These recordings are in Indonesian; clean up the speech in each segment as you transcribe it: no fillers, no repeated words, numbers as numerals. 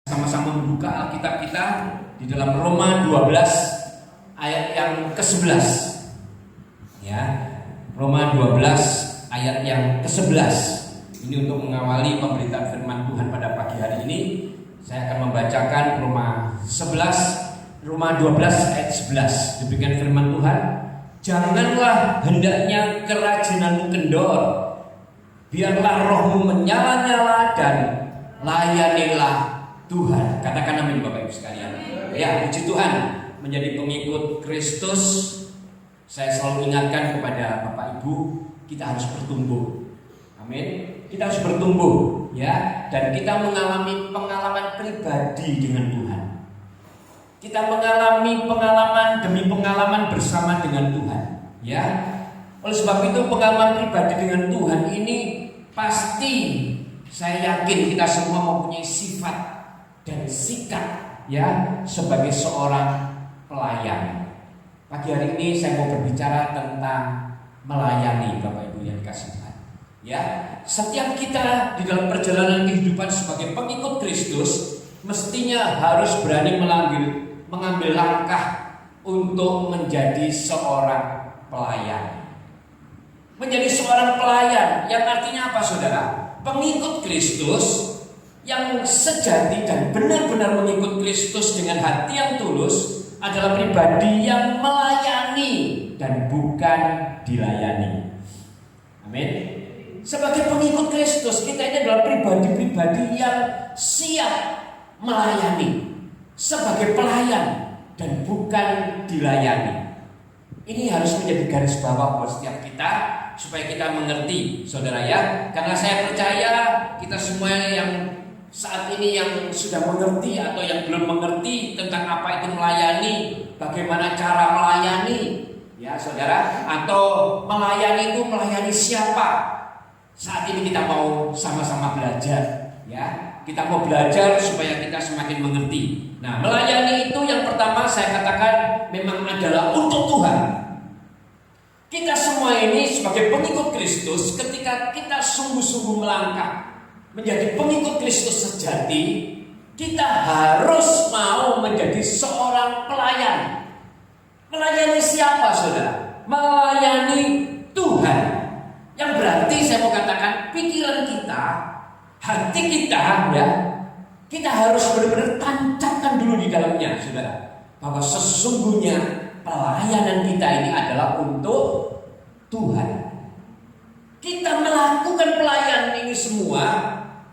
Sama-sama membuka Alkitab kita di dalam Roma 12 ayat yang ke-11. Ya, Roma 12 ayat yang ke-11. Ini untuk mengawali pemberitaan firman Tuhan pada pagi hari ini. Saya akan membacakan Roma 12 ayat 11. Demikian firman Tuhan. Janganlah hendaknya kerajinanmu kendor, biarlah rohmu menyala-nyala dan layanilah Tuhan. Katakan amin Bapak Ibu sekalian. Ya, puji Tuhan. Menjadi pengikut Kristus, saya selalu ingatkan kepada Bapak Ibu, kita harus bertumbuh. Amin. Kita harus bertumbuh, ya, dan kita mengalami pengalaman pribadi dengan Tuhan. Kita mengalami pengalaman demi pengalaman bersama dengan Tuhan, ya. Oleh sebab itu pengalaman pribadi dengan Tuhan ini pasti saya yakin kita semua mempunyai sifat dan sikap, ya, sebagai seorang pelayan. Pagi hari ini saya mau berbicara tentang melayani Bapak Ibu yang dikasihi Tuhan. Ya, setiap kita di dalam perjalanan kehidupan sebagai pengikut Kristus mestinya harus berani mengambil langkah untuk menjadi seorang pelayan. Menjadi seorang pelayan yang artinya apa, saudara? Pengikut Kristus yang sejati dan benar-benar mengikut Kristus dengan hati yang tulus adalah pribadi yang melayani dan bukan dilayani. Amin. Sebagai pengikut Kristus, kita ini adalah pribadi-pribadi yang siap melayani sebagai pelayan dan bukan dilayani. Ini harus menjadi garis bawah buat setiap kita supaya kita mengerti, saudara, ya. Karena saya percaya kita semua yang saat ini yang sudah mengerti atau yang belum mengerti tentang apa itu melayani, bagaimana cara melayani, ya saudara, atau melayani itu melayani siapa. Saat ini kita mau sama-sama belajar, ya. Kita mau belajar supaya kita semakin mengerti. Nah, melayani itu yang pertama saya katakan memang adalah untuk Tuhan. Kita semua ini sebagai pengikut Kristus, ketika kita sungguh-sungguh melangkah menjadi pengikut Kristus sejati, kita harus mau menjadi seorang pelayan. Melayani siapa, saudara? Melayani Tuhan. Yang berarti saya mau katakan pikiran kita, hati kita, ya, kita harus benar-benar tancapkan dulu di dalamnya, saudara, bahwa sesungguhnya pelayanan kita ini adalah untuk Tuhan. Kita melakukan pelayanan ini semua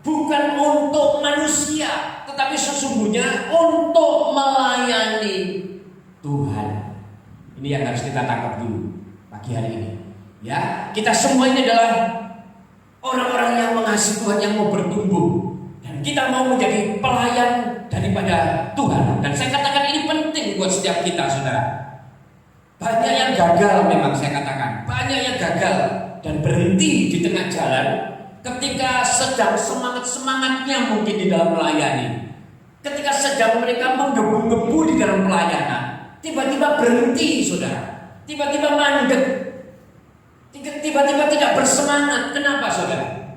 bukan untuk manusia, tetapi sesungguhnya untuk melayani Tuhan. Ini yang harus kita tangkap dulu pagi hari ini. Ya, kita semua ini adalah orang-orang yang mengasihi Tuhan, yang mau bertumbuh, dan kita mau menjadi pelayan daripada Tuhan. Dan saya katakan ini penting buat setiap kita, saudara. Banyak yang gagal, memang saya katakan banyak yang gagal dan berhenti di tengah jalan ketika sedang semangat-semangatnya mungkin di dalam melayani. Ketika sedang mereka menggebu-gebu di dalam pelayanan, tiba-tiba berhenti, saudara. Tiba-tiba mandek. Tiba-tiba tidak bersemangat. Kenapa, saudara?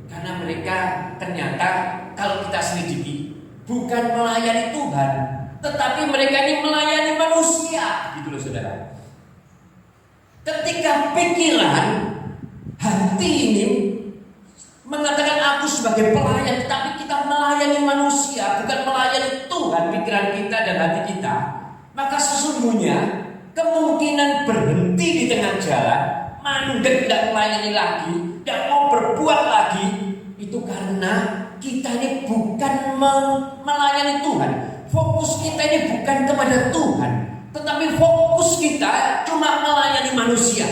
Karena mereka ternyata kalau kita selidiki bukan melayani Tuhan, tetapi mereka ini melayani manusia, gitu loh, saudara. Ketika pikiran, hati ini mengatakan aku sebagai pelayan, tetapi kita melayani manusia, bukan melayani Tuhan, pikiran kita dan hati kita, maka sesungguhnya kemungkinan berhenti di tengah jalan, mandek, tidak melayani lagi, tidak mau berbuat lagi, itu karena kita ini bukan melayani Tuhan. Fokus kita ini bukan kepada Tuhan, tetapi fokus kita cuma melayani manusia.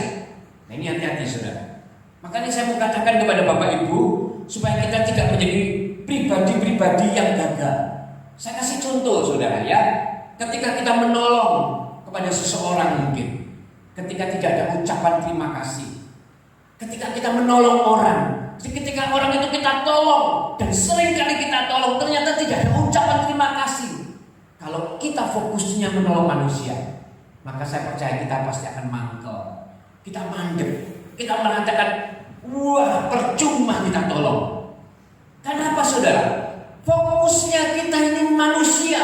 Nah, ini hati-hati, saudara. Makanya saya mau katakan kepada Bapak Ibu supaya kita tidak menjadi pribadi-pribadi yang gagal. Saya kasih contoh, saudara, ya. Ketika kita menolong kepada seseorang mungkin, ketika tidak ada ucapan terima kasih, ketika kita menolong orang, ketika orang itu kita tolong dan sering kali kita tolong ternyata tidak ada ucapan terima kasih. Kalau kita fokusnya menolong manusia, maka saya percaya kita pasti akan mangkel, kita mandek, kita mengatakan wah percuma kita tolong. Kenapa, saudara? Fokusnya fokusnya kita ini manusia.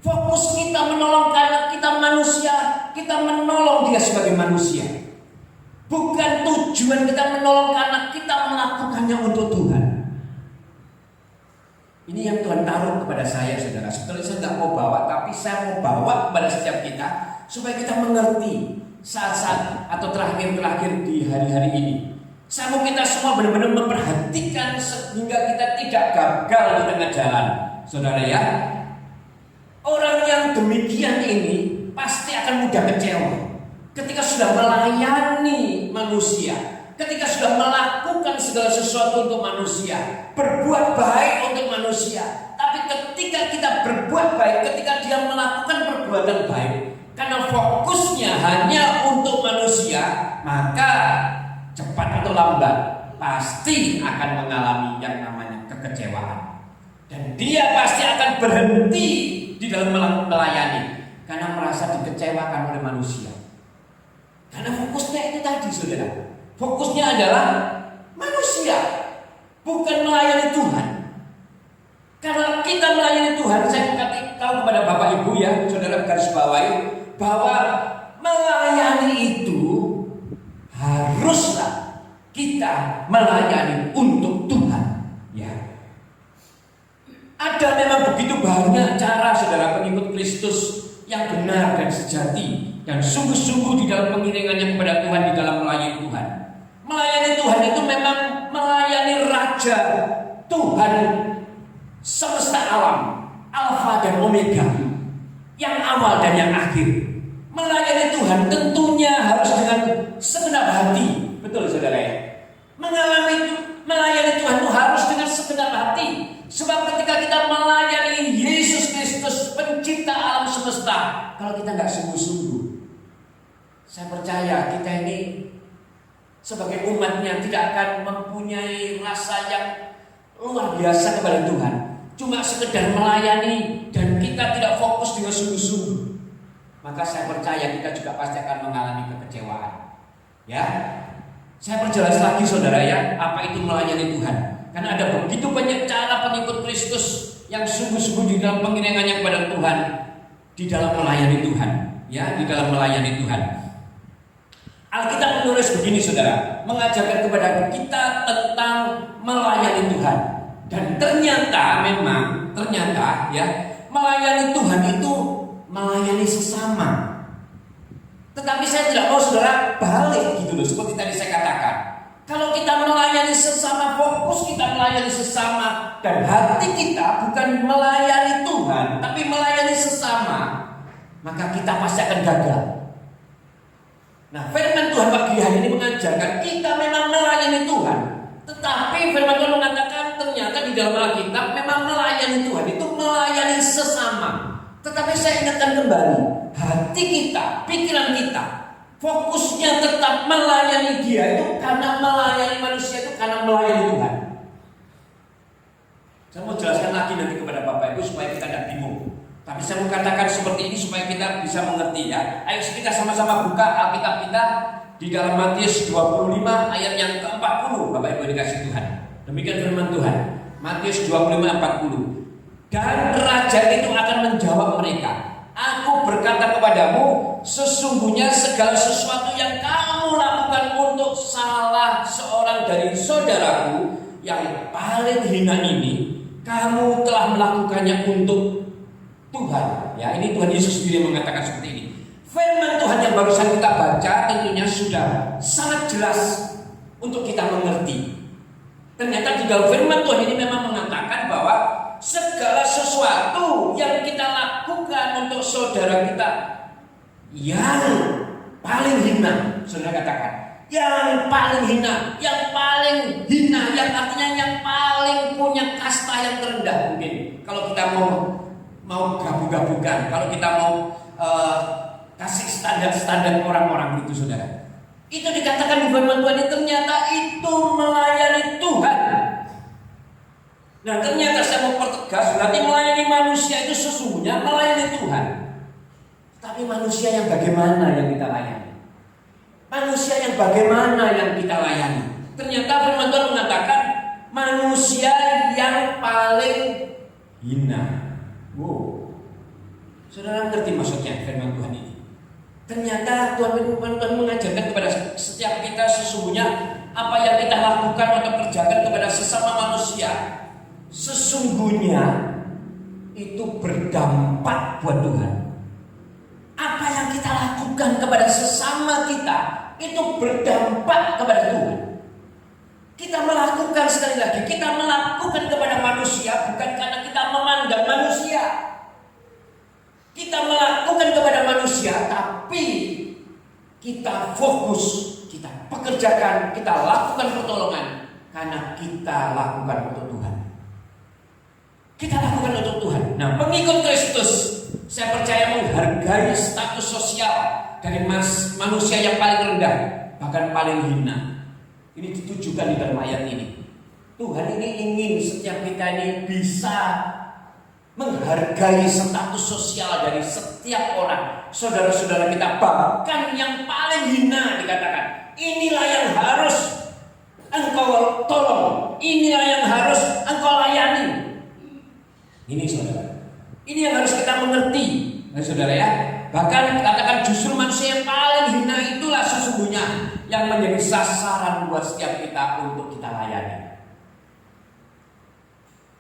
Fokus kita menolong karena kita manusia, kita menolong dia sebagai manusia. Bukan tujuan kita menolong karena kita melakukannya untuk Tuhan. Ini yang Tuhan taruh kepada saya, saudara. Sebetulnya saya tidak mau bawa, tapi saya mau bawa kepada setiap kita supaya kita mengerti saat-saat atau terakhir-terakhir di hari-hari ini. Saya mau kita semua benar-benar memperhatikan sehingga kita tidak gagal di tengah jalan, saudara ya. Orang yang demikian ini pasti akan mudah kecewa ketika sudah melayani manusia, ketika sudah melakukan segala sesuatu untuk manusia, berbuat baik untuk manusia. Tapi ketika kita berbuat baik, ketika dia melakukan perbuatan baik, karena fokusnya hanya untuk manusia, maka cepat atau lambat pasti akan mengalami yang namanya kekecewaan. Dan dia pasti akan berhenti di dalam melayani karena merasa dikecewakan oleh manusia. Karena fokusnya itu tadi, saudara. Fokusnya adalah manusia, bukan melayani Tuhan. Karena kita melayani Tuhan, saya tahu kepada Bapak Ibu ya, saudara garis bawahi, bahwa melayani itu haruslah kita melayani untuk Tuhan. Ya, ada memang begitu banyak cara, saudara, pengikut Kristus yang benar dan sejati dan sungguh-sungguh di dalam pengiringannya kepada Tuhan, di dalam melayani Tuhan. Melayani Tuhan itu memang melayani Raja Tuhan semesta alam, Alfa dan Omega, yang awal dan yang akhir. Melayani Tuhan tentunya harus dengan segenap hati, betul saudara ya. Melayani Tuhan itu harus dengan segenap hati. Sebab ketika kita melayani Yesus Kristus, pencipta alam semesta, kalau kita nggak sungguh-sungguh, saya percaya kita ini sebagai umatnya tidak akan mempunyai rasa yang luar biasa kepada Tuhan. Cuma sekedar melayani dan kita tidak fokus dengan sungguh-sungguh, maka saya percaya kita juga pasti akan mengalami kekecewaan. Ya, saya perjelas lagi saudara ya, apa itu melayani Tuhan. Karena ada begitu banyak cara pengikut Kristus yang sungguh-sungguh di dalam pengiringannya kepada Tuhan, di dalam melayani Tuhan. Ya, di dalam melayani Tuhan. Alkitab menulis begini saudara, mengajarkan kepada kita tentang melayani Tuhan. Dan ternyata ya, melayani Tuhan itu melayani sesama. Tetapi saya tidak mau saudara balik gitu loh, seperti tadi saya katakan. Kalau kita melayani sesama, fokus kita melayani sesama, dan hati kita bukan melayani Tuhan, tapi melayani sesama, maka kita pasti akan gagal. Nah, firman Tuhan pagi hari ini mengajarkan kita memang melayani Tuhan, tetapi firman Tuhan mengatakan ternyata di dalam Alkitab memang melayani Tuhan itu melayani sesama. Tetapi saya ingatkan kembali, hati kita, pikiran kita, fokusnya tetap melayani Dia itu karena melayani manusia itu karena melayani Tuhan. Saya mau jelaskan lagi nanti kepada Bapak Ibu supaya kita tidak bingung. Tapi saya mau katakan seperti ini supaya kita bisa mengerti ya. Ayo kita sama-sama buka Alkitab kita di dalam Matius 25 ayat yang ke-40. Bapak Ibu dikasih Tuhan. Demikian firman Tuhan. Matius 25:40. Dan raja itu akan menjawab mereka, Aku berkata kepadamu, sesungguhnya segala sesuatu yang kamu lakukan untuk salah seorang dari saudaraku yang paling hina ini, kamu telah melakukannya untuk Tuhan. Ya, ini Tuhan Yesus sendiri mengatakan seperti ini. Firman Tuhan yang barusan kita baca tentunya sudah sangat jelas untuk kita mengerti. Ternyata di dalam firman Tuhan ini memang mengatakan bahwa segala sesuatu yang kita lakukan untuk saudara kita yang paling hina, saudara katakan, yang paling hina, yang artinya yang paling punya kasta yang terendah mungkin. Kalau kita mau gabung-gabungkan, kalau kita mau kasih standar-standar orang-orang itu, saudara. Itu dikatakan di firman Tuhan ini ternyata itu melayani Tuhan. Nah, ternyata saya mau pertegas, berarti melayani manusia itu sesungguhnya melayani Tuhan. Tapi manusia yang bagaimana yang kita layani? Manusia yang bagaimana yang kita layani? Ternyata firman Tuhan mengatakan manusia yang paling hina. Wow. Saudara ngerti maksudnya firman Tuhan ini? Ternyata Tuhan mengajarkan kepada setiap kita sesungguhnya apa yang kita lakukan atau kerjakan kepada sesama manusia sesungguhnya itu berdampak buat Tuhan. Apa yang kita lakukan kepada sesama kita itu berdampak kepada Tuhan. Kita melakukan, sekali lagi, kita melakukan kepada manusia bukan karena kita memandang manusia. Kita melakukan kepada manusia, tapi kita fokus, kita pekerjakan, kita lakukan pertolongan karena kita lakukan untuk Tuhan. Kita lakukan untuk Tuhan. Nah, pengikut Kristus, saya percaya menghargai status sosial dari manusia yang paling rendah, bahkan paling hina. Ini ditujukan di dalam ayat ini. Tuhan ini ingin setiap kita ini bisa menghargai status sosial dari setiap orang, saudara-saudara kita, bahkan yang paling hina dikatakan, inilah yang harus engkau tolong, inilah yang harus engkau layani. Ini saudara, ini yang harus kita mengerti, saudara ya. Bahkan katakan justru manusia yang paling hina itulah sesungguhnya yang menjadi sasaran buat setiap kita untuk kita layani.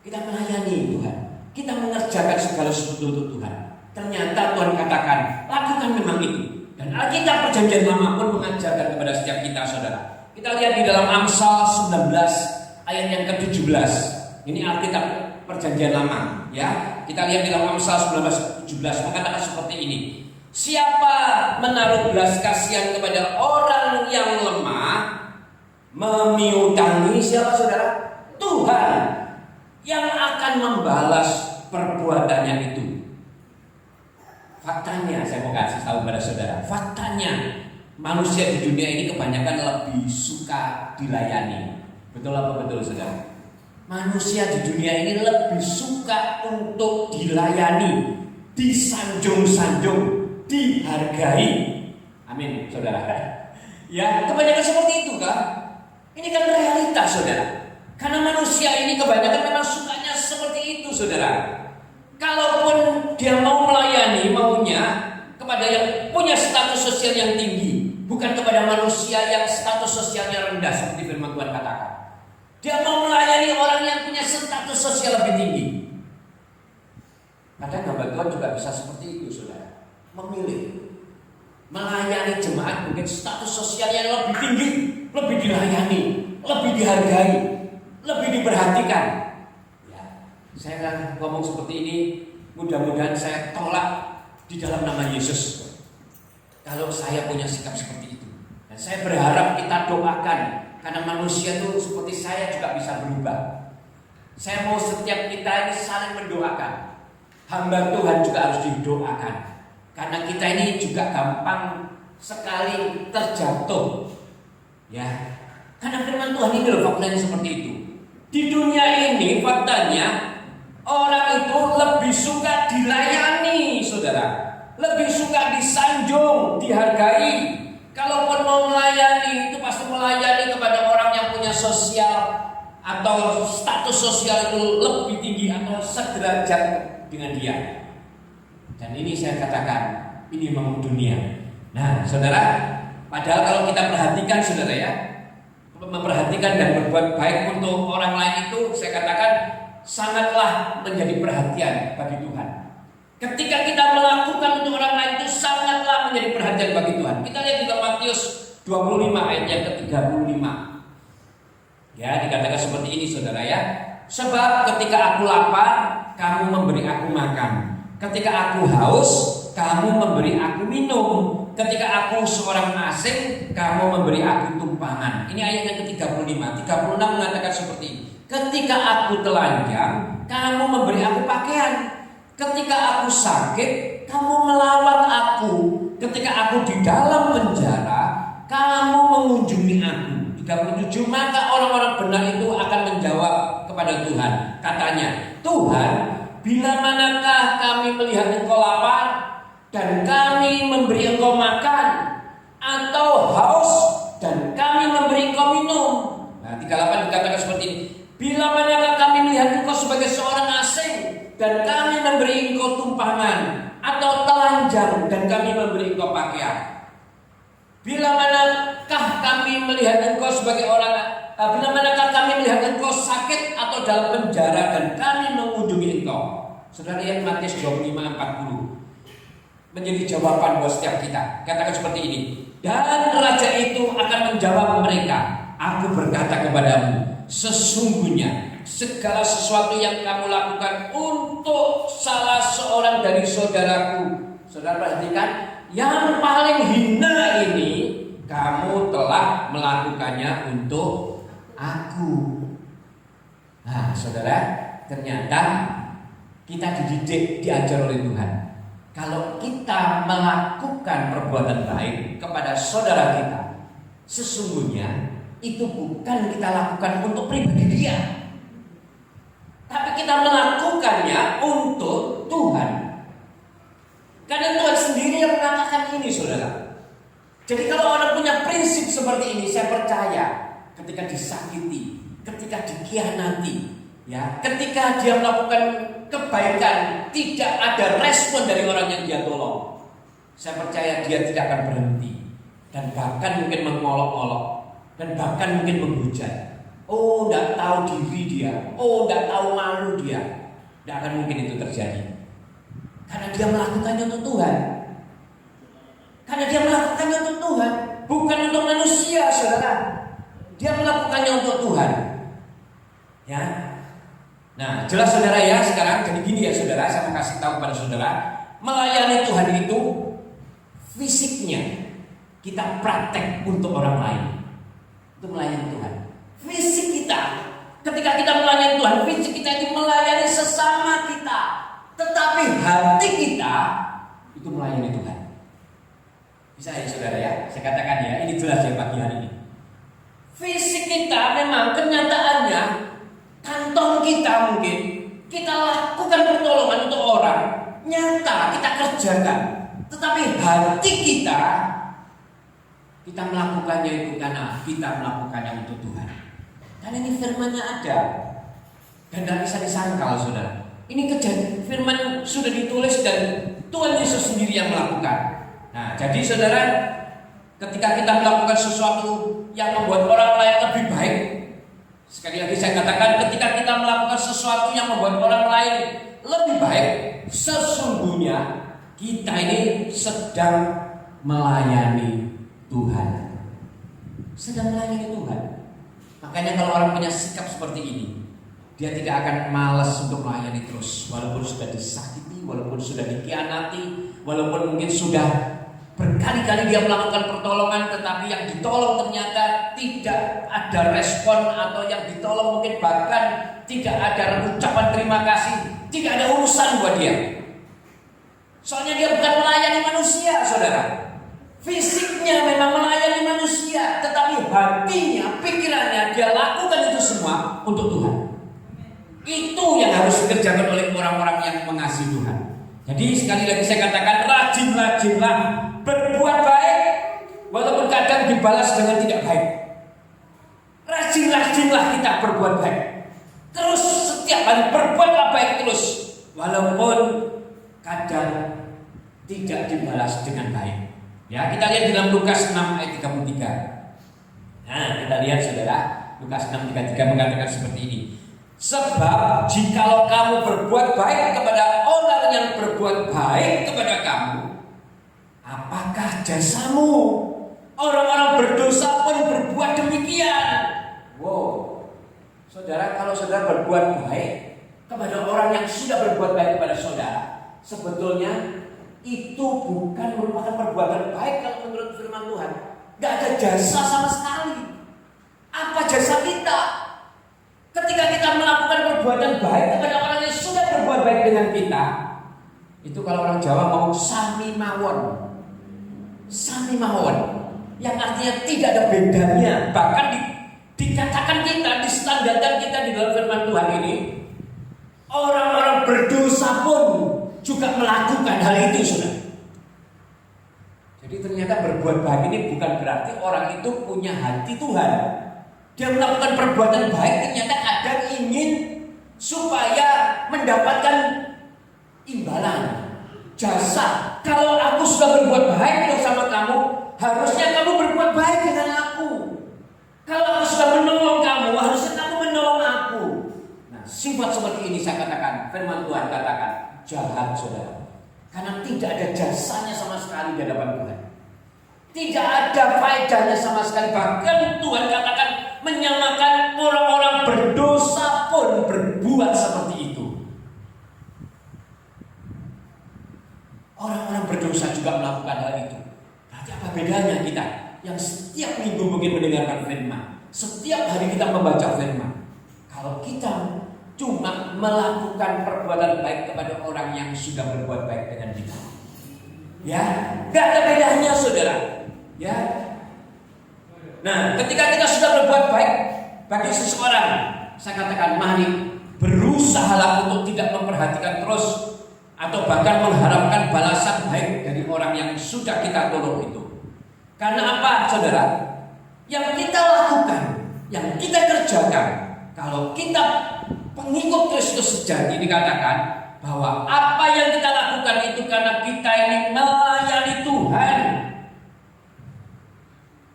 Kita melayani Tuhan, kita mengerjakan segala sesuatu untuk Tuhan. Ternyata Tuhan katakan, lakukan memang itu. Dan Alkitab Perjanjian Lama pun mengajarkan kepada setiap kita, saudara. Kita lihat di dalam Amsal 19 ayat yang ke-17. Ini Alkitab Perjanjian Lama, ya. Kita lihat di dalam Amsal 19:17 mengatakan seperti ini. Siapa menaruh belas kasihan kepada orang yang lemah, memiutangi siapa, saudara? Tuhan yang akan membalas perbuatannya itu. Faktanya, saya mau kasih tahu pada saudara, faktanya manusia di dunia ini kebanyakan lebih suka dilayani. Betul apa betul, saudara? Manusia di dunia ini lebih suka untuk dilayani, disanjung-sanjung, dihargai. Amin, saudara. Ya, kebanyakan seperti itu kan? Ini kan realitas, saudara. Karena manusia ini kebanyakan memang sukanya seperti itu, saudara. Kalaupun dia mau melayani, maunya kepada yang punya status sosial yang tinggi, bukan kepada manusia yang status sosialnya rendah seperti firman Tuhan katakan. Dia mau melayani orang yang punya status sosial lebih tinggi. Kadang hamba Tuhan juga bisa seperti itu, saudara. Memilih melayani jemaat mungkin status sosial yang lebih tinggi, lebih dilayani, lebih dihargai, lebih diperhatikan. Ya, saya ngomong seperti ini, mudah-mudahan saya tolak di dalam nama Yesus. Kalau saya punya sikap seperti itu, dan saya berharap kita doakan, karena manusia itu seperti saya juga bisa berubah. Saya mau setiap kita ini saling mendoakan. Hamba Tuhan juga harus didoakan, karena kita ini juga gampang sekali terjatuh. Ya, karena firman Tuhan ini loh faktanya seperti itu. Di dunia ini faktanya orang itu lebih suka dilayani, saudara. Lebih suka disanjung, dihargai. Kalaupun mau melayani, itu pasti melayani kepada orang yang punya sosial atau status sosial itu lebih tinggi atau sederajat dengan dia. Dan ini saya katakan, ini memang dunia. Nah, saudara, padahal kalau kita perhatikan, saudara ya, memperhatikan dan berbuat baik untuk orang lain itu, saya katakan sangatlah menjadi perhatian bagi Tuhan. Ketika kita melakukan untuk orang lain itu sangatlah menjadi perhatian bagi Tuhan. Kita lihat di dalam Matius 25 ayat yang ke-35. Ya, dikatakan seperti ini, saudara ya. Sebab ketika aku lapar, kamu memberi aku makan. Ketika aku haus, kamu memberi aku minum. Ketika aku seorang asing, kamu memberi aku tumpangan. Ini ayat yang ke-35. 36 mengatakan seperti ini. Ketika aku telanjang, kamu memberi aku pakaian. Ketika aku sakit, kamu melawat aku. Ketika aku di dalam penjara, kamu mengunjungi aku. 37. Maka orang-orang benar itu akan menjawab kepada Tuhan. Katanya, Tuhan, bila manakah kami melihat engkau lapar dan kami memberi engkau makan, atau haus dan kami memberi engkau minum. Nah, 38 dikatakan seperti ini. Bila manakah kami melihat engkau sebagai seorang asing dan kami memberi engkau tumpangan, atau telanjang dan kami memberi engkau pakaian? Bila manakah kami melihat engkau sebagai orang bila manakah kami melihat engkau sakit atau dalam penjara dan kami mengunjungi engkau? Saudara lihat Matius 25:40. Menjadi jawaban buat setiap kita. Katakan seperti ini. Dan raja itu akan menjawab mereka, aku berkata kepadamu, sesungguhnya segala sesuatu yang kamu lakukan untuk salah seorang dari saudaraku, saudara perhatikan, yang paling hina ini kamu telah melakukannya untuk aku. Nah, saudara, ternyata kita dididik, diajar oleh Tuhan. Kalau kita melakukan perbuatan baik kepada saudara kita, sesungguhnya itu bukan kita lakukan untuk pribadi dia, tapi kita melakukannya untuk Tuhan. Karena Tuhan sendiri yang mengatakan ini, saudara. Jadi kalau orang punya prinsip seperti ini, saya percaya ketika disakiti, ketika dikhianati, ya, ketika dia melakukan kebaikan, tidak ada respon dari orang yang dia tolong, saya percaya dia tidak akan berhenti, dan bahkan mungkin mengolok-olok, dan bahkan mungkin menghujat. Oh, tidak tahu diri dia, oh, tidak tahu malu dia. Tidak akan mungkin itu terjadi, karena dia melakukannya untuk Tuhan. Karena dia melakukannya untuk Tuhan, bukan untuk manusia, saudara. Dia melakukannya untuk Tuhan, ya. Nah, jelas saudara ya. Sekarang jadi gini ya saudara, saya mau kasih tahu kepada saudara, melayani Tuhan itu fisiknya kita praktek untuk orang lain. Itu melayani Tuhan. Fisik kita, ketika kita melayani Tuhan, fisik kita itu melayani sesama kita, tetapi hati kita itu melayani Tuhan. Bisa ya saudara ya, saya katakan ya, ini jelas ya pagi hari ini. Fisik kita memang kenyataannya, kantong kita mungkin kita lakukan pertolongan untuk orang, nyata kita kerjakan, tetapi hati kita melakukannya itu karena kita melakukannya untuk Tuhan. Karena ini firman-Nya ada dan tidak bisa disangkal, saudara. Ini kejadian, firman sudah ditulis dan Tuhan Yesus sendiri yang melakukan. Nah, jadi saudara, ketika kita melakukan sesuatu yang membuat orang lain lebih baik, sekali lagi saya katakan, ketika kita melakukan sesuatu yang membuat orang lain lebih baik, sesungguhnya kita ini sedang melayani Tuhan. Sedang melayani Tuhan. Makanya kalau orang punya sikap seperti ini, dia tidak akan malas untuk melayani terus, walaupun sudah disakiti, walaupun sudah dikhianati, walaupun mungkin sudah berkali-kali dia melakukan pertolongan, tetapi yang ditolong ternyata tidak ada respon, atau yang ditolong mungkin bahkan tidak ada ucapan terima kasih, tidak ada urusan buat dia. Soalnya dia bukan melayani manusia, saudara. Fisiknya memang melayani manusia, tetapi hatinya, pikirannya dia lakukan itu semua untuk Tuhan. Itu yang harus dikerjakan oleh orang-orang yang mengasihi Tuhan. Jadi sekali lagi saya katakan, rajin-rajinlah berbuat baik, walaupun kadang dibalas dengan tidak baik. Rajin-rajinlah kita berbuat baik. Terus setiap hari berbuatlah baik terus, walaupun kadang tidak dibalas dengan baik. Ya, kita lihat dalam Lukas 6 ayat 33. Nah, kita lihat saudara, Lukas 6:33 mengatakan seperti ini. Sebab jikalau kamu berbuat baik kepada orang yang berbuat baik kepada kamu, apakah jasamu? Orang-orang berdosa pun berbuat demikian. Wow, saudara, kalau saudara berbuat baik kepada orang yang sudah berbuat baik kepada saudara, sebetulnya itu bukan merupakan perbuatan baik kalau menurut firman Tuhan. Gak ada jasa sama sekali. Apa jasa kita? Ketika kita melakukan perbuatan baik kepada orang yang sudah berbuat baik dengan kita, itu kalau orang Jawa mau sami mawon. Sami mawon, yang artinya tidak ada bedanya. Bahkan dikatakan kita, distandarkan kita di dalam firman Tuhan ini, orang-orang berdosa pun juga melakukan hal itu, saudara. Jadi ternyata berbuat baik ini bukan berarti orang itu punya hati Tuhan. Dia melakukan perbuatan baik ternyata kadang ingin supaya mendapatkan imbalan, jasa. Kalau aku sudah berbuat baik sama kamu, harusnya kamu berbuat baik dengan aku. Kalau aku sudah menolong kamu, harusnya kamu menolong aku. Nah, sifat seperti ini saya katakan, firman Tuhan katakan, jahat saudara. Karena tidak ada jasanya sama sekali di hadapan Tuhan. Tidak ada faedahnya sama sekali. Bahkan Tuhan katakan menyamakan orang-orang berdosa pun berbuat seperti itu. Orang-orang berdosa juga melakukan hal itu. Berarti apa bedanya kita yang setiap minggu mungkin mendengarkan firman, setiap hari kita membaca firman? Kalau kita cuma melakukan perbuatan baik kepada orang yang sudah berbuat baik dengan kita, ya, gak ada bedanya saudara. Ya. Nah, ketika kita sudah berbuat baik bagi seseorang, saya katakan mari berusahalah untuk tidak memperhatikan terus atau bahkan mengharapkan balasan baik dari orang yang sudah kita tolong itu. Karena apa, saudara? Yang kita lakukan, yang kita kerjakan, kalau kita pengikut Kristus sejati, dikatakan bahwa apa yang kita lakukan itu karena kita ini melayani Tuhan.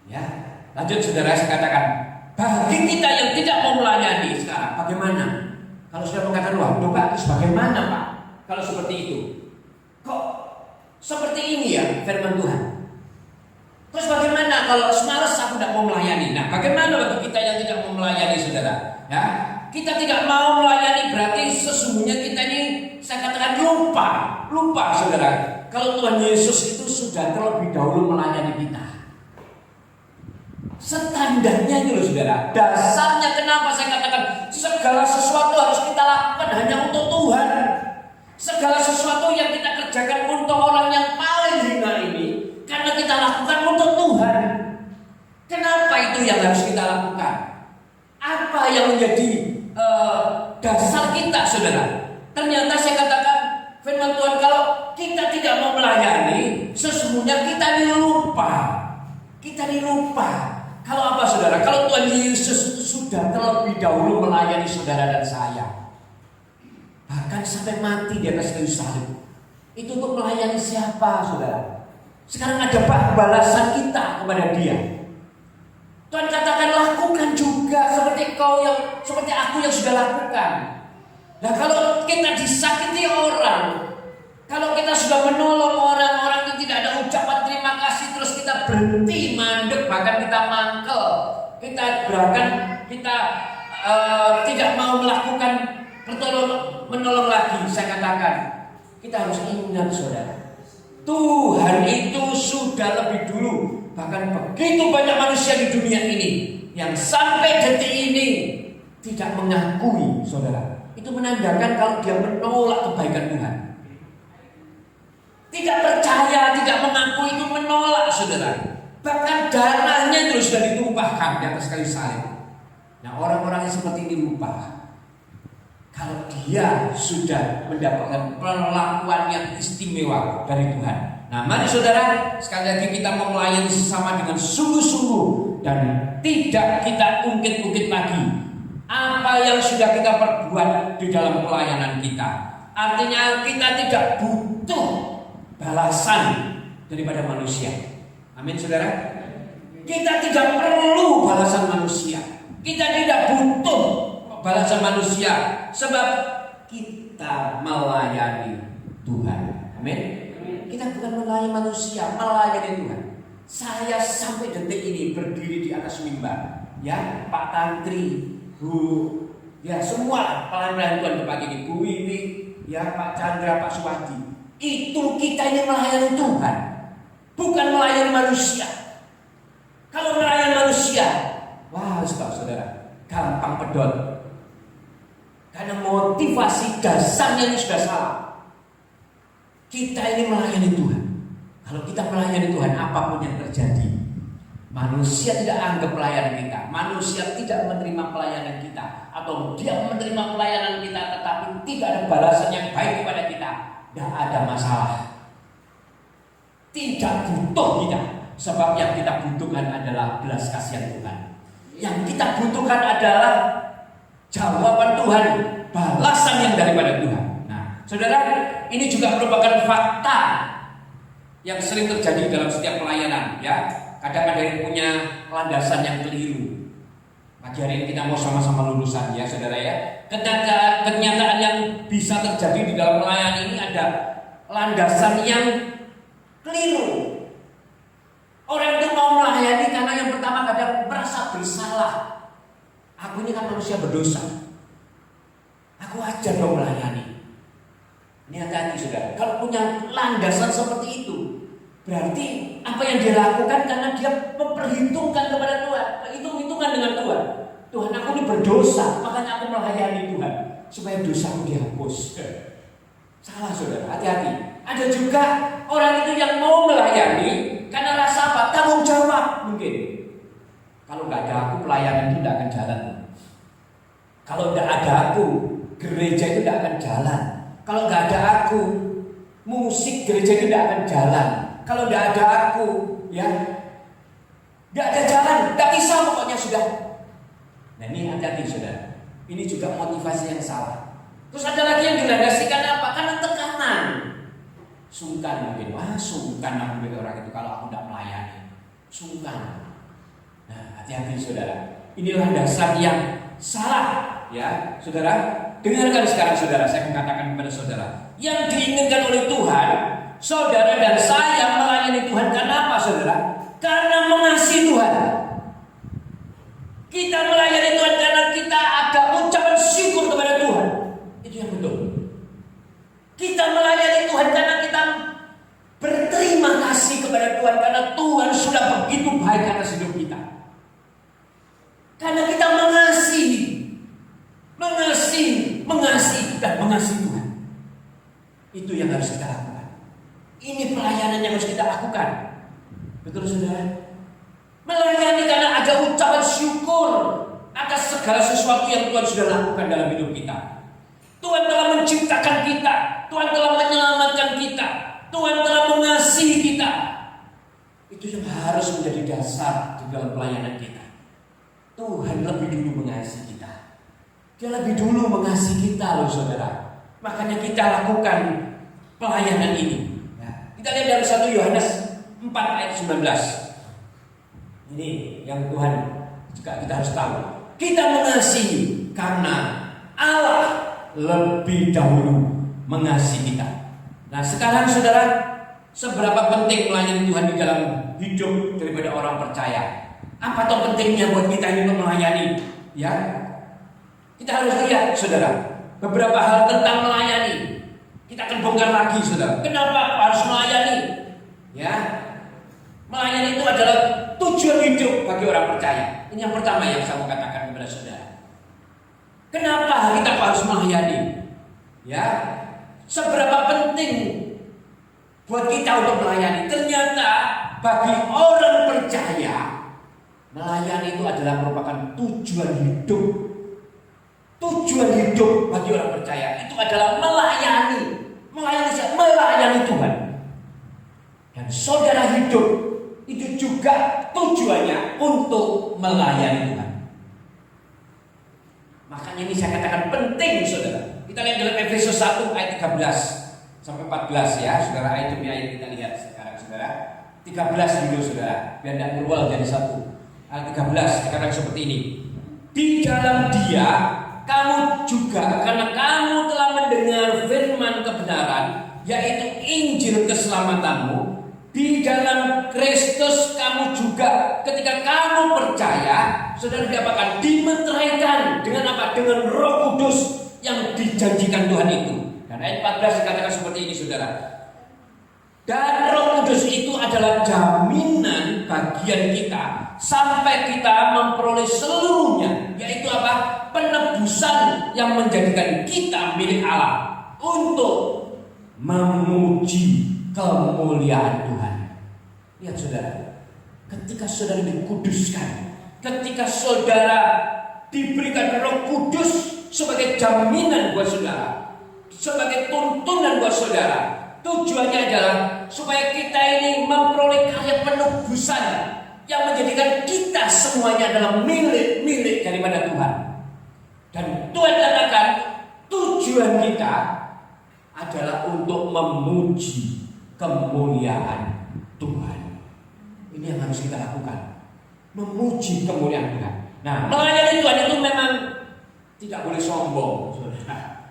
Ya, lanjut saudara, saya katakan bagi kita yang tidak mau melayani sekarang, bagaimana? Kalau sudah mengatakan, waduh Pak, terus bagaimana Pak? Kalau seperti itu, kok seperti ini ya firman Tuhan? Terus bagaimana kalau semalas aku tidak mau melayani? Nah, bagaimana bagi kita yang tidak mau melayani, saudara? Ya, kita tidak mau melayani berarti sesungguhnya kita ini, saya katakan lupa, saudara. Kalau Tuhan Yesus itu sudah terlebih dahulu melayani kita. Standarnya itu loh saudara. Dasarnya kenapa saya katakan segala sesuatu harus kita lakukan hanya untuk Tuhan. Segala sesuatu yang kita kerjakan untuk orang yang paling hina ini, karena kita lakukan untuk Tuhan. Kenapa itu yang harus kita lakukan? Apa yang menjadi dasar kita saudara? Ternyata saya katakan firman Tuhan, kalau kita tidak mau melayani, sesungguhnya kita dilupa. Kalau apa saudara? Kalau Tuhan Yesus itu sudah terlebih dahulu melayani saudara dan saya, bahkan sampai mati di atas kayu salib, itu untuk melayani siapa saudara? Sekarang ada balasan kita kepada Dia. Tuhan katakan lakukan juga seperti aku yang sudah lakukan. Nah, kalau kita disakiti orang, kalau kita sudah menolong orang-orang yang tidak ada ucapan terima kasih, terus kita berhenti mandek, bahkan kita mangkel, kita tidak mau melakukan menolong lagi, saya katakan kita harus ingat saudara, Tuhan itu sudah lebih dulu, bahkan begitu banyak manusia di dunia ini yang sampai detik ini tidak mengakui saudara. Itu menandakan kalau dia menolak kebaikan Tuhan. Tidak percaya, tidak mengaku, itu menolak saudara. Bahkan darahnya itu sudah ditumpahkan di atas kayu salib. Nah, orang-orang yang seperti ini lupa kalau dia sudah mendapatkan perlakuan yang istimewa dari Tuhan. Nah, mari saudara, sekali lagi kita mau melayani sesama dengan sungguh-sungguh dan tidak kita ungkit-ungkit lagi apa yang sudah kita perbuat di dalam pelayanan kita. Artinya kita tidak butuh balasan daripada manusia. Amin saudara. Kita tidak perlu balasan manusia. Kita tidak butuh balasan manusia, sebab kita melayani Tuhan. Amin. Kita bukan melayani manusia, melayani Tuhan. Saya sampai detik ini berdiri di atas mimbar, ya Pak Tantri, Bu, ya semua pelayan Tuhan tempat ini, Bu Wiwi, ya Pak Chandra, Pak Suwadi. Itu kita ini melayani Tuhan, bukan melayani manusia. Kalau melayani manusia, wah saudara, gampang pedot. Karena motivasi dasarnya ini sudah salah. Kita ini melayani Tuhan. Kalau kita melayani Tuhan, apapun yang terjadi, manusia tidak anggap pelayanan kita, manusia tidak menerima pelayanan kita, atau dia menerima pelayanan kita tetapi tidak ada balasan yang baik kepada kita, tidak ada masalah. Tidak butuh kita, sebab yang kita butuhkan adalah belas kasihan Tuhan. Yang kita butuhkan adalah jawaban Tuhan, balasan yang daripada Tuhan. Nah, saudara, ini juga merupakan fakta yang sering terjadi dalam setiap pelayanan, ya. Kadang ada yang punya landasan yang keliru. Pagi hari ini kita mau sama-sama lulusan, ya saudara, ya. Kenyataan yang bisa terjadi di dalam pelayanan ini ada landasan yang keliru. Orang itu mau melayani karena yang pertama kadang merasa bersalah. Aku ini kan manusia berdosa. Aku ajar dong melayani. Ini hati-hati saudara. Kalau punya landasan seperti itu, berarti apa yang dia lakukan karena dia memperhitungkan kepada Tuhan, hitung-hitungan dengan Tuhan. Tuhan, aku ini berdosa, makanya aku melayani Tuhan supaya dosaku dihapus. Salah saudara, hati-hati. Ada juga orang itu yang mau melayani karena rasa apa? Tanggung jawab mungkin. Kalau nggak ada aku, pelayanan itu tidak akan jalan. Kalau nggak ada aku, gereja itu tidak akan jalan. Kalau nggak ada aku, musik gereja itu tidak akan jalan. Kalau nggak ada aku, ya nggak ada jalan, nggak bisa pokoknya sudah. Nah ini hati-hati saudara. Ini juga motivasi yang salah. Terus ada lagi yang dilandasikan apa? Karena tekanan. Sungkan mungkin, sungkan aku bagi orang itu kalau aku tidak melayani. Sungkan. Nah hati-hati saudara. Ini landasan yang salah, ya saudara. Dengarkan sekarang saudara, saya mengatakan kepada saudara, yang diinginkan oleh Tuhan, saudara dan saya melayani Tuhan karena apa saudara? Karena mengasihi Tuhan. Kita melayani Tuhan karena kita ada ucapan syukur kepada Tuhan. Itu yang betul. Kita melayani Tuhan karena kita berterima kasih kepada Tuhan karena Tuhan sudah begitu baik atas hidup kita. Karena kita mengasihi dan mengasihi Tuhan. Itu yang harus kita lakukan. Ini pelayanan yang harus kita lakukan. Betul saudara? Melayani karena ada ucapan syukur atas segala sesuatu yang Tuhan sudah lakukan dalam hidup kita. Tuhan telah menciptakan kita, Tuhan telah menyelamatkan kita, Tuhan telah mengasihi kita. Itu yang harus menjadi dasar di dalam pelayanan kita. Tuhan lebih dulu mengasihi kita. Dia lebih dulu mengasihi kita loh saudara. Makanya kita lakukan pelayanan ini. Ya. Kita lihat dari 1 Yohanes 4 ayat 19. Ini yang Tuhan juga kita harus tahu. Kita mengasihi karena Allah lebih dahulu mengasihi kita. Nah sekarang saudara, seberapa penting melayani Tuhan di dalam hidup daripada orang percaya? Apa toh pentingnya buat kita ini untuk melayani? Ya, kita harus lihat saudara beberapa hal tentang melayani. Kita akan bongkar lagi saudara. Kenapa harus melayani? Ya, melayani itu adalah tujuan hidup bagi orang percaya. Ini yang pertama yang saya mau katakan kepada saudara. Kenapa kita harus melayani? Ya, seberapa penting buat kita untuk melayani? Ternyata bagi orang percaya, melayani itu adalah merupakan tujuan hidup. Tujuan hidup bagi orang percaya itu adalah melayani Tuhan. Dan saudara hidup itu juga tujuannya untuk melayani Tuhan. Makanya ini saya katakan penting saudara. Kita lihat dalam Efesus 1 ayat 13 sampai 14 ya saudara. Ayat demi ayat kita lihat sekarang saudara. 13 dulu saudara, biar tidak berwal jadi satu. Ayat 13 dikatakan seperti ini. Di dalam Dia kamu juga, karena kamu telah mendengar firman kebenaran, yaitu Injil keselamatanmu. Di dalam Kristus kamu juga, ketika kamu percaya, saudara didapatkan dimeteraikan dengan apa? Dengan Roh Kudus yang dijanjikan Tuhan itu. Dan ayat 14 dikatakan seperti ini saudara. Dan Roh Kudus itu adalah jaminan bagian kita sampai kita memperoleh seluruhnya, yaitu apa? Penebusan yang menjadikan kita milik Allah untuk memuji kemuliaan Tuhan. Lihat saudara, ketika saudara dikuduskan, ketika saudara diberikan Roh Kudus sebagai jaminan buat saudara, sebagai tuntunan buat saudara, tujuannya adalah supaya kita ini memperoleh karya penebusan yang menjadikan kita semuanya adalah milik daripada Tuhan. Dan Tuhan katakan tujuan kita adalah untuk memuji kemuliaan Tuhan. Ini yang harus kita lakukan, memuji kemuliaan Tuhan. Nah, melayani Tuhan itu memang tidak boleh sombong, saudara.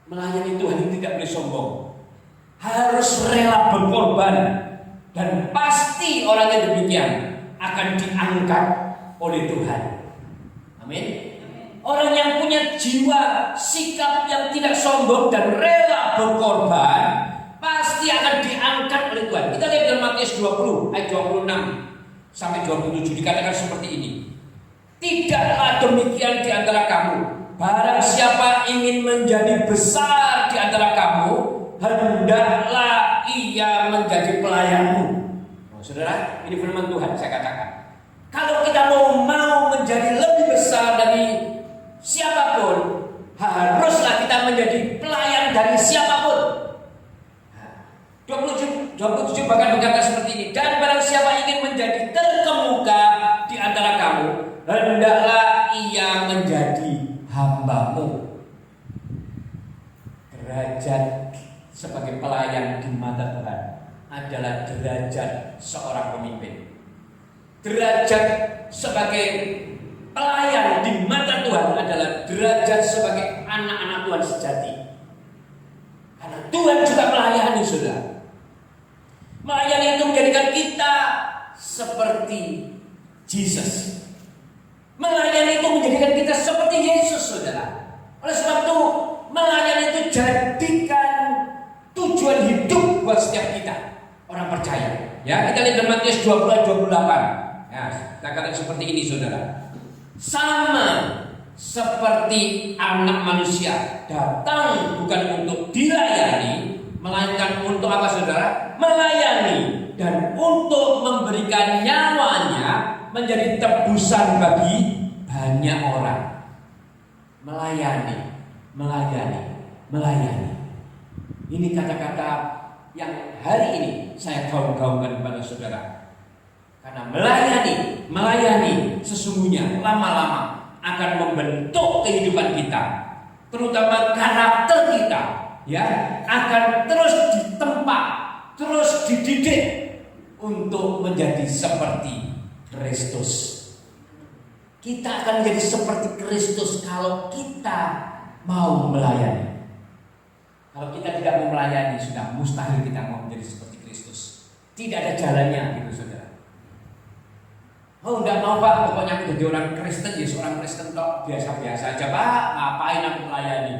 Melayani Tuhan itu tidak boleh sombong, harus rela berkorban, dan pasti orang yang demikian akan diangkat oleh Tuhan. Amin. Orang yang punya jiwa sikap yang tidak sombong dan rela berkorban pasti akan diangkat oleh Tuhan. Kita lihat dalam Matius 20 ayat 26 sampai 27 dikatakan seperti ini. Tidaklah demikian di antara kamu. Barang siapa ingin menjadi besar di antara kamu, hendaklah ia menjadi pelayanmu. Saudara, ini firman Tuhan saya katakan. Kalau kita mau menjadi lebih besar dari siapapun, haruslah kita menjadi pelayan dari siapapun. 27 bahkan berkata seperti ini. Dan barang siapa ingin menjadi terkemuka di antara kamu, hendaklah ia menjadi hambamu. Derajat sebagai pelayan di mata Tuhan adalah derajat seorang pemimpin. Derajat sebagai pelayan di mata Tuhan adalah derajat sebagai anak-anak Tuhan sejati. Karena Tuhan juga melayani, saudara. Melayani itu menjadikan kita seperti Jesus. Melayani itu menjadikan kita seperti Yesus, saudara. Oleh sebab itu, melayani itu jadikan tujuan hidup buat setiap kita, orang percaya. Ya, kita lihat dalam Matius 20:28. Ya, kita katakan seperti ini, saudara. Sama seperti anak manusia datang bukan untuk dilayani, melainkan untuk apa, saudara? Melayani dan untuk memberikan nyawanya menjadi tebusan bagi banyak orang. Melayani. Ini kata-kata yang hari ini saya gaung-gaungkan kepada saudara. Karena melayani sesungguhnya lama-lama akan membentuk kehidupan kita, terutama karakter kita, ya, akan terus ditempa, terus dididik untuk menjadi seperti Kristus. Kita akan menjadi seperti Kristus kalau kita mau melayani. Kalau kita tidak mau melayani, sudah mustahil kita mau menjadi seperti Kristus. Tidak ada jalannya, gitu, saudara. Oh, enggak mau, Pak, pokoknya aku jadi orang Kristen, ya seorang Kristen tok, biasa-biasa aja, Pak. Ngapain aku melayani?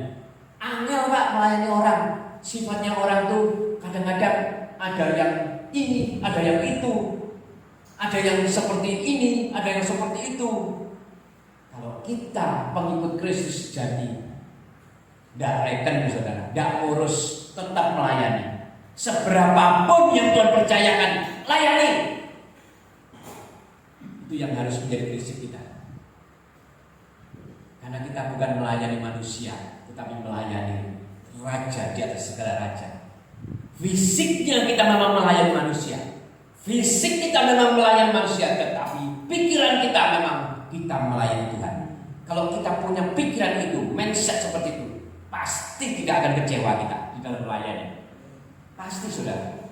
Angel, Pak, melayani orang. Sifatnya orang tuh kadang-kadang ada yang ini, ada yang itu, ada yang seperti ini, ada yang seperti itu. Kalau kita pengikut Kristus jadi, tidak reken, saudara, tidak urus, tetap melayani. Seberapapun yang Tuhan percayakan, layani. Itu yang harus menjadi prinsip kita. Karena kita bukan melayani manusia, tetapi melayani Raja di atas segala raja. Fisiknya kita memang melayani manusia, fisik kita memang melayani manusia, tetapi pikiran kita memang kita melayani Tuhan. Kalau kita punya pikiran itu, mindset seperti itu, pasti tidak akan kecewa kita di dalam melayani. Pasti, saudara.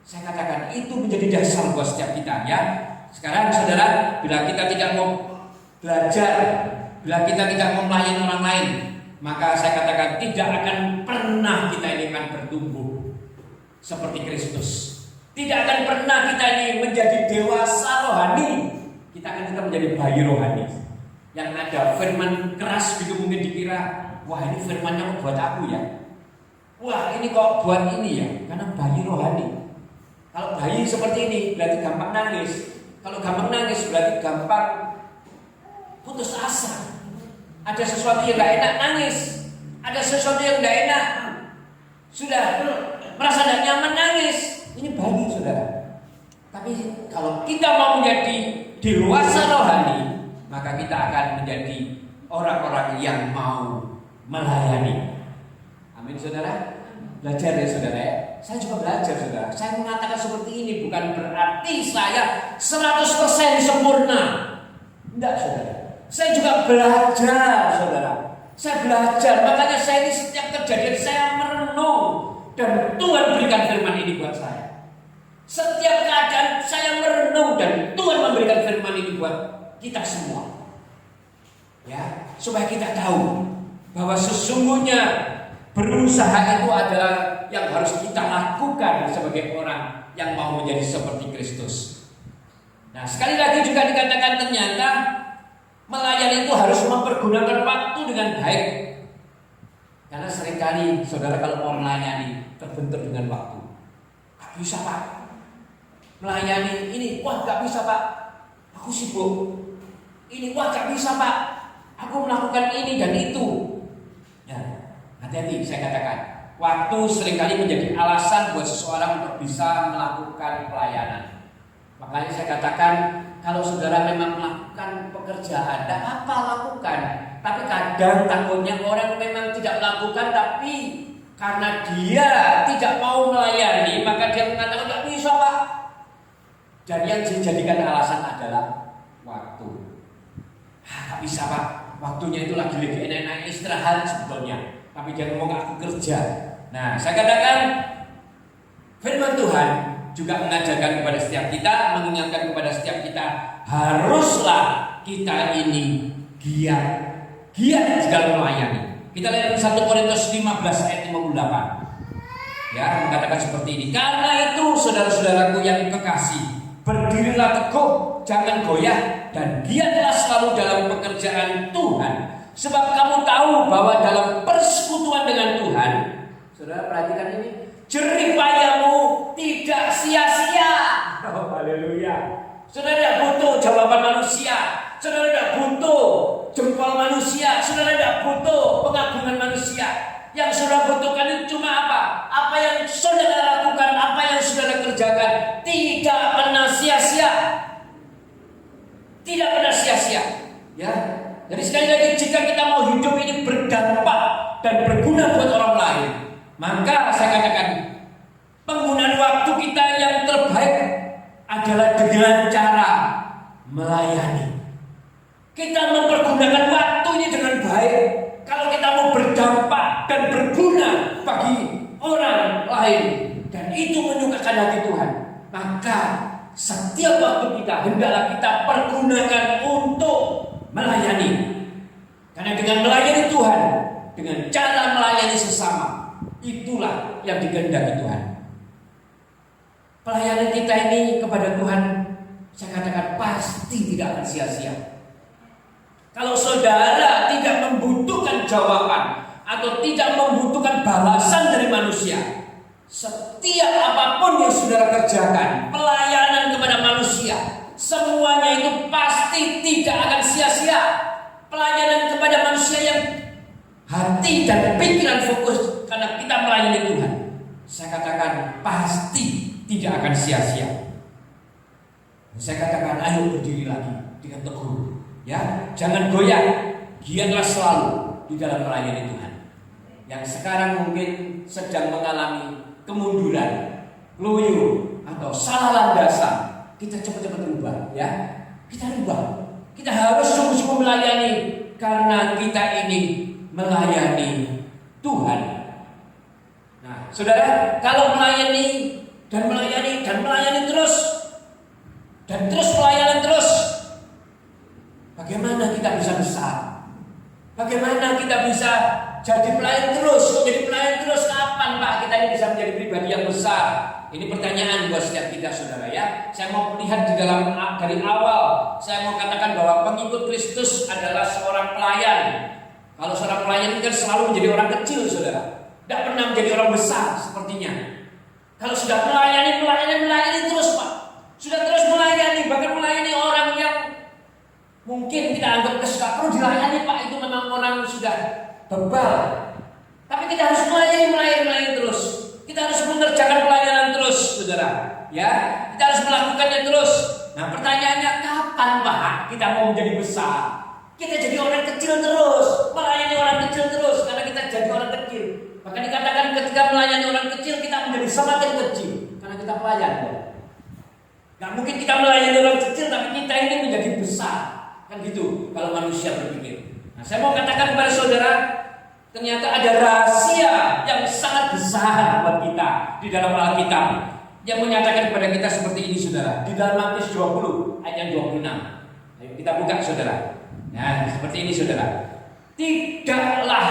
Saya katakan itu menjadi dasar buat setiap kita, ya. Sekarang, saudara, bila kita tidak mau belajar, bila kita tidak mau melayani orang lain, maka saya katakan tidak akan pernah kita ini akan bertumbuh seperti Kristus. Tidak akan pernah kita ini menjadi dewasa rohani. Kita akan tetap menjadi bayi rohani. Yang ada firman keras gitu mungkin dikira, wah ini firmannya kok buat aku ya. Wah ini kok buat ini ya. Karena bayi rohani. Kalau bayi seperti ini berarti gampang nangis. Kalau gampang nangis berarti gampang putus asa. Ada sesuatu yang gak enak nangis. Ada sesuatu yang gak enak, sudah merasa gak nyaman nangis. Ini bayi, saudara. Tapi kalau kita mau menjadi dewasa rohani, maka kita akan menjadi orang-orang yang mau melayani. Amin, saudara. Belajar ya, saudara ya. Saya juga belajar, saudara. Saya mengatakan seperti ini bukan berarti saya 100% sempurna. Tidak, saudara. Saya juga belajar, saudara. Saya belajar, makanya saya ini setiap kejadian saya merenung merenung dan Tuhan berikan firman ini buat saya. Setiap keadaan saya merenung dan Tuhan memberikan firman ini buat kita semua. Ya, supaya kita tahu bahwa sesungguhnya berusaha itu adalah yang harus kita lakukan sebagai orang yang mau menjadi seperti Kristus. Nah, sekali lagi juga dikatakan ternyata melayani itu harus mempergunakan waktu dengan baik. Karena seringkali saudara kalau mau melayani terbentur dengan waktu. Gak bisa Pak, melayani ini, wah gak bisa Pak, aku sibuk. Ini, wah gak bisa Pak, aku melakukan ini dan itu. Ya, hati-hati saya katakan, waktu seringkali menjadi alasan buat seseorang untuk bisa melakukan pelayanan. Makanya saya katakan, kalau saudara memang melakukan pekerjaan, tidak apa lakukan. Tapi kadang takutnya orang memang tidak melakukan, tapi karena dia tidak mau melayani, maka dia mengatakan tidak bisa Pak. Dan yang dijadikan alasan adalah waktu. Gak bisa Pak, waktunya itu lagi enak-enak istirahat sebetulnya. Tapi dia ngomong aku kerja. Nah, saya katakan firman Tuhan juga mengajarkan kepada setiap kita, mengingatkan kepada setiap kita, haruslah kita ini giat dalam melayani. Kita lihat 1 Korintus 15 ayat 58. Ya, mengatakan seperti ini. Karena itu saudara-saudaraku yang kekasih, berdirilah teguh, jangan goyah, dan giatlah selalu dalam pekerjaan Tuhan. Sebab kamu tahu bahwa dalam persekutuan dengan Tuhan, saudara perhatikan ini, jerih payahmu tidak sia-sia. Oh, haleluya. Saudara tidak butuh jawaban manusia, saudara tidak butuh jempol manusia, saudara tidak butuh pengagungan manusia. Yang saudara butuhkan itu cuma apa? Apa yang saudara lakukan, apa yang saudara kerjakan tidak pernah sia-sia. Tidak pernah sia-sia. Ya. Jadi sekali lagi, jika kita mau hidup ini berdampak dan berguna buat orang lain, maka saya katakan penggunaan waktu kita yang terbaik adalah dengan cara melayani. Kita mempergunakan waktu ini dengan baik. Kalau kita mau berdampak dan berguna bagi orang lain, dan itu menyukakan hati Tuhan, maka setiap waktu kita hendaklah kita pergunakan untuk melayani. Karena dengan melayani Tuhan, dengan cara melayani sesama, itulah yang dikehendaki Tuhan. Pelayanan kita ini kepada Tuhan, saya katakan pasti tidak akan sia-sia. Kalau saudara tidak membutuhkan jawaban atau tidak membutuhkan balasan dari manusia, setiap apapun yang saudara kerjakan, pelayanan kepada manusia, semuanya itu pasti tidak akan sia-sia. Pelayanan kepada manusia yang hati dan pikiran fokus karena kita melayani Tuhan, saya katakan pasti tidak akan sia-sia. Saya katakan ayo berdiri lagi dengan teguh, ya, jangan goyah, giatlah selalu di dalam melayani Tuhan. Yang sekarang mungkin sedang mengalami kemunduran, loyo atau salah landasan, kita cepat-cepat rubah, ya. Kita rubah. Kita harus sungguh-sungguh melayani karena kita ini melayani Tuhan. Nah, saudara, kalau melayani terus dan terus pelayanan terus, bagaimana kita bisa besar? Bagaimana kita bisa jadi pelayan terus? Jadi pelayan terus kapan Pak kita ini bisa menjadi pribadi yang besar? Ini pertanyaan buat setiap kita saudara, ya. Saya mau melihat dari awal, saya mau katakan bahwa pengikut Kristus adalah seorang pelayan. Kalau seorang pelayan itu kan selalu menjadi orang kecil saudara, tidak pernah menjadi orang besar sepertinya. Kalau sudah melayani terus Pak, sudah terus melayani, bahkan melayani orang yang mungkin kita anggap kesukaan perlu dilayani Pak, itu memang orang sudah bebal. Tapi kita harus melayani terus. Kita harus mengerjakan pelayanan terus, saudara. Ya, kita harus melakukannya terus. Nah, pertanyaannya kapan Pak kita mau menjadi besar? Kita jadi orang kecil terus, melayani orang kecil terus, karena kita jadi orang kecil. Bahkan dikatakan ketika melayani orang kecil kita menjadi semakin kecil karena kita pelayan. Gak mungkin kita melayani orang kecil tapi kita ini menjadi besar. Kan gitu kalau manusia berpikir. Nah, saya mau katakan kepada saudara, Ternyata ada rahasia yang sangat besar buat kita di dalam Alkitab yang menyatakan kepada kita seperti ini, saudara. Di dalam Matius 20 ayat 26. Ayo kita buka, saudara. Nah, seperti ini, saudara. Tidaklah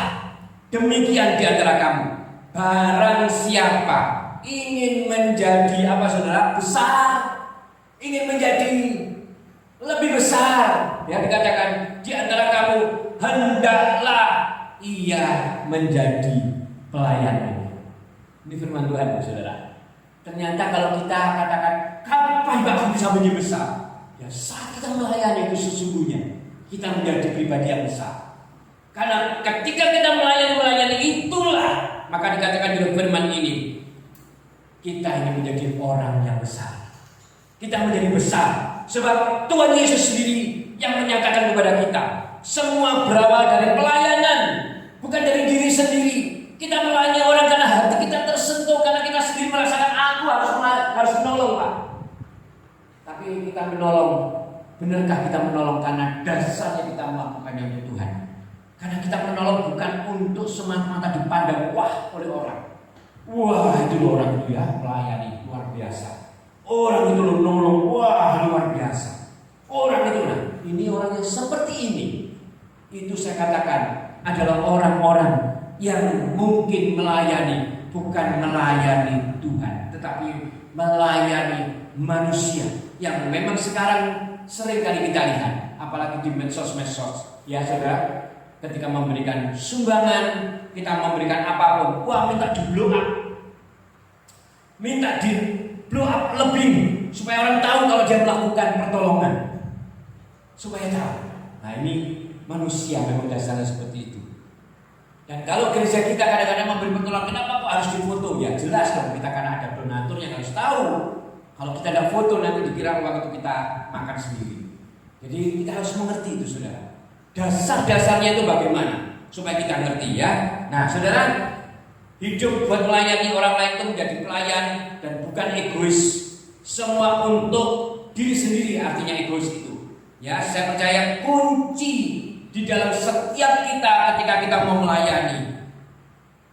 demikian di antara kamu, barang siapa ingin menjadi apa, saudara? Besar, ingin menjadi lebih besar, ya, dikatakan di antara kamu hendaklah ia menjadi pelayan. Ini firman Tuhan, saudara. Ternyata kalau kita katakan kapan aku bisa menjadi besar, ya saat kita melayani itu sesungguhnya kita menjadi pribadi yang besar. Karena ketika kita melayani itulah, maka dikatakan dalam firman ini, kita ini menjadi orang yang besar. Kita menjadi besar sebab Tuhan Yesus sendiri yang menyatakan kepada kita, semua berawal dari pelayanan, bukan dari diri sendiri. Kita melayani orang karena hati kita tersentuh, karena kita sendiri merasakan aku harus menolong, Pak. Tapi kita menolong, benarkah kita menolong karena dasarnya kita melakukannya untuk Tuhan? Karena kita menolong bukan untuk semata-mata dipandang wah oleh orang. Wah, itu loh orang itu ya melayani luar biasa. Orang itu loh nolong, wah luar biasa. Orang itu, nah, ini orang yang seperti ini, itu saya katakan adalah orang-orang yang mungkin melayani, bukan melayani Tuhan, tetapi melayani manusia yang memang sekarang sering kali kita lihat, apalagi di medsos-medsos, ya saudara, ketika memberikan sumbangan, kita memberikan apapun, wah minta di blow up, minta di blow up lebih, supaya orang tahu kalau dia melakukan pertolongan, supaya tahu. Nah, ini manusia memang dasarnya seperti itu. Dan kalau gereja kita kadang-kadang memberi pertolongan, kenapa kok harus difoto? Ya jelas dong, kita karena ada donatur yang harus tahu. Kalau kita ada foto nanti dikira uang itu kita makan sendiri. Jadi kita harus mengerti itu, saudara. Dasar-dasarnya itu bagaimana supaya kita ngerti, ya. Nah, saudara, hidup buat melayani orang lain itu menjadi pelayan dan bukan egois. Semua untuk diri sendiri artinya egois itu. Ya, saya percaya kunci di dalam setiap kita ketika kita mau melayani,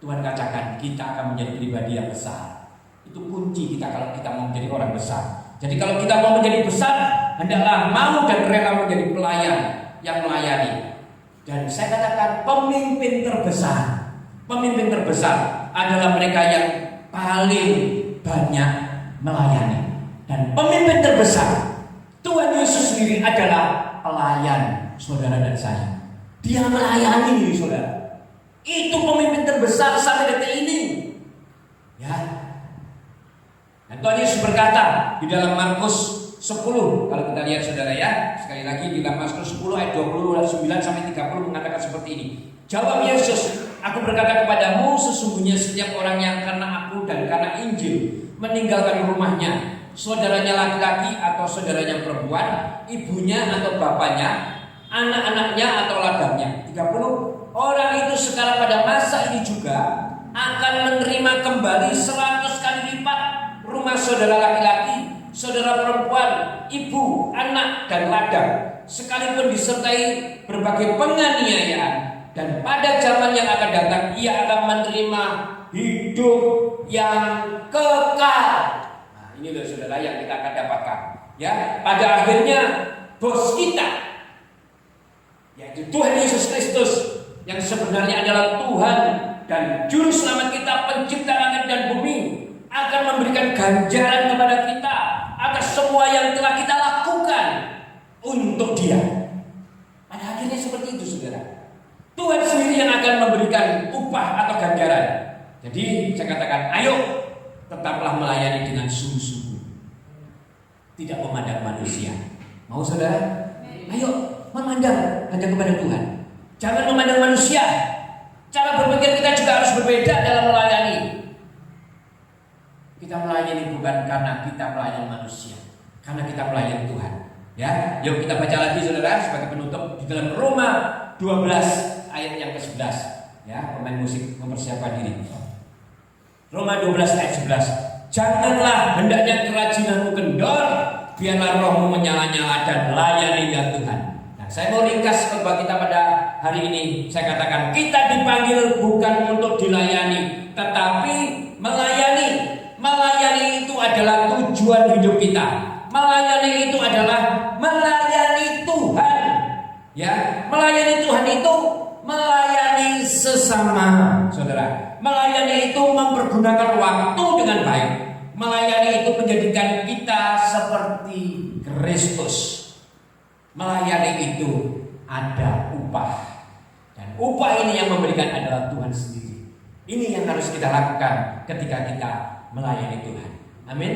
Tuhan katakan kita akan menjadi pribadi yang besar. Itu kunci kita kalau kita mau menjadi orang besar. Jadi kalau kita mau menjadi besar, hendaklah mau dan rela menjadi pelayan yang melayani. Dan saya katakan pemimpin terbesar adalah mereka yang paling banyak melayani. Dan pemimpin terbesar, Tuhan Yesus sendiri adalah pelayan, saudara dan saya. Dia melayani, saudara. Itu pemimpin terbesar sampai detik ini, ya. Dan Tuhan Yesus berkata di dalam Markus 10, kalau kita lihat, saudara, ya, sekali lagi di dalam Markus 10 ayat 29 sampai 30 mengatakan seperti ini. Jawab Yesus, aku berkata kepadamu, sesungguhnya setiap orang yang karena aku dan karena Injil meninggalkan rumahnya, saudaranya laki-laki atau saudaranya perempuan, ibunya atau bapaknya, anak-anaknya atau ladangnya. 30, orang itu sekarang pada masa ini juga akan menerima kembali 100 kali lipat rumah saudara laki-laki, saudara perempuan, ibu, anak, dan ladang, sekalipun disertai berbagai penganiayaan. Dan pada zaman yang akan datang, ia akan menerima hidup yang kekal. Nah, ini loh, saudara, yang kita akan dapatkan. Ya, pada akhirnya bos kita, yaitu Tuhan Yesus Kristus, yang sebenarnya adalah Tuhan dan Juru Selamat kita, pencipta langit dan bumi, akan memberikan ganjaran kepada kita atas semua yang telah kita lakukan untuk Dia. Pada akhirnya seperti itu, saudara. Tuhan sendiri yang akan memberikan upah atau ganjaran. Jadi saya katakan, ayo tetaplah melayani dengan sungguh-sungguh, tidak memandang manusia. Mau, saudara? Ayo memandang hanya kepada Tuhan. Jangan memandang manusia. Cara berpikir kita juga harus berbeda dalam melayani. Kita melayani bukan karena kita melayani manusia, karena kita melayani Tuhan. Ya, yuk kita baca lagi, saudara, sebagai penutup di dalam Roma 12 ayat yang ke-11. Ya, pemain musik mempersiapkan diri. Roma 12 ayat 11. Janganlah hendaknya kerajinanmu kendor, biarlah rohmu menyala-nyala dan layani Tuhan. Nah, Saya mau ringkas khotbah kita pada hari ini. Saya katakan kita dipanggil bukan untuk dilayani, tetapi melayani. Melayani itu adalah tujuan hidup kita. Melayani itu adalah melayani Tuhan. Ya, melayani Tuhan itu melayani sesama, saudara. Melayani itu mempergunakan waktu dengan baik. Melayani itu menjadikan kita seperti Kristus. Melayani itu ada upah. Dan upah ini yang memberikan adalah Tuhan sendiri. Ini yang harus kita lakukan ketika kita melayani Tuhan. Amin.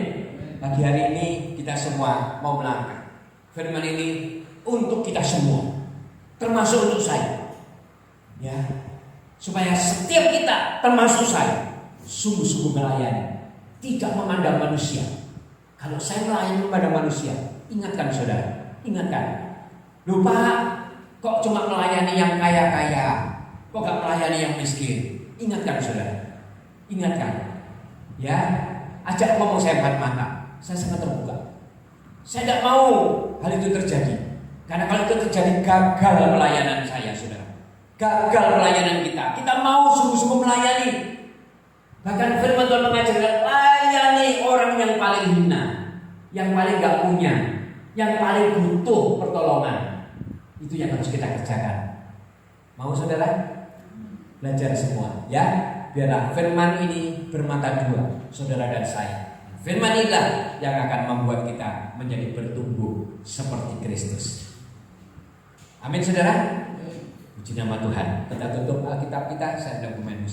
Pagi hari ini kita semua mau melangkah. Firman ini untuk kita semua, termasuk untuk saya. Ya, supaya setiap kita, termasuk saya, sungguh-sungguh melayani, tidak memandang manusia. Kalau saya melayani memandang manusia, ingatkan saudara, ingatkan. Lupa, kok cuma melayani yang kaya-kaya, kok gak melayani yang miskin? Ingatkan saudara, ingatkan. Ya, ajak ngomong saya empat mata. Saya sangat terbuka. Saya tidak mau hal itu terjadi. Karena kalau itu terjadi, gagal pelayanan saya, saudara. Gagal pelayanan kita. Kita mau sungguh-sungguh melayani. Bahkan firman Tuhan mengajarkan layani orang yang paling hina, yang paling gak punya, yang paling butuh pertolongan. Itu yang harus kita kerjakan. Mau saudara? Belajar semua, ya. Biarlah firman ini bermata dua, saudara dan saya. Firman inilah yang akan membuat kita menjadi bertumbuh seperti Kristus. Amin saudara. Puji nama Tuhan. Kita tutup Alkitab kita. Saya ada pemain musik.